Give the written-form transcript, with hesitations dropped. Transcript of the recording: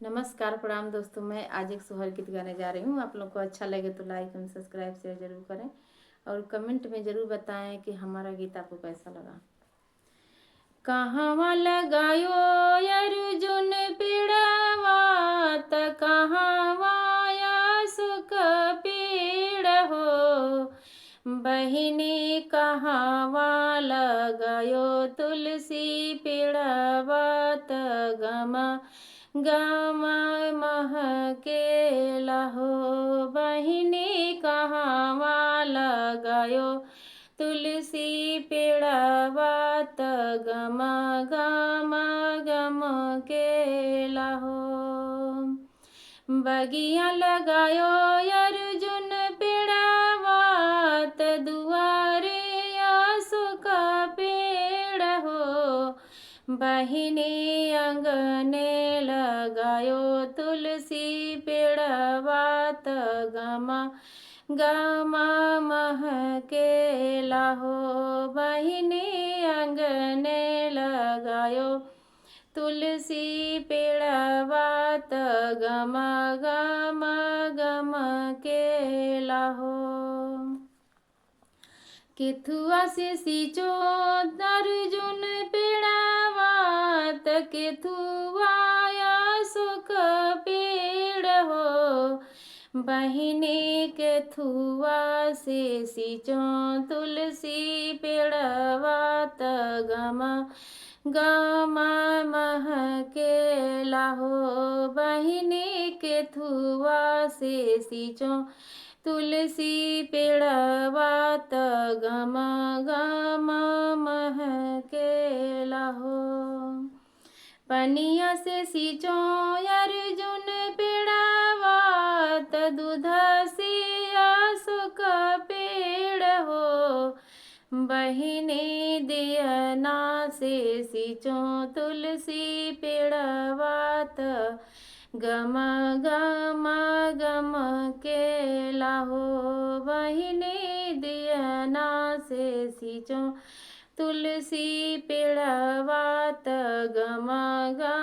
नमस्कार प्रणाम दोस्तों, मैं आज एक सोहर गीत गाने जा रही हूँ। आप लोग को अच्छा लगे तो लाइक एंड सब्सक्राइब शेयर जरूर करें और कमेंट में ज़रूर बताएं कि हमारा गीत आपको कैसा लगा। कहवा लगायो अर्जुन पिड़वा त कहवा सुख पीड़ हो। बहिनी कहवा लगायो तुलसी पिड़वा त गमा गमा महकेला हो। बहिनी कहवा लगायो तुलसी पेड़वा त गमा गमा गम केला हो। बगिया लगायो अर्जुन पेड़वा त दुआरे सुख पेड़ हो। बहिनी अंगने लगायो तुलसी पेड़वा त गमा गमा महकेला हो। बहिनी अंगने लगायो तुलसी पेड़वा त गमा गमा गम केला हो। केथुआ से सींचो अर्जुन पेड़वा त केथुआ सुख पेड़ हो। बहिनी केथुआ से सींचो तुलसी पेड़वा त गमा गमा महकेला हो। बहिनी केथुआ से सींचो तुलसी पेड़वा त गमा गमा महकेला हो। पनिया से सींचो अर्जुन पेड़वा त दूध सिया सुख पेड़ हो। बहिनी दियना से सींचो तुलसी पेड़वा त गमा गमा गम केला हो। बहिनी दियना से सींचो तुलसी पेड़वा त गमा गमा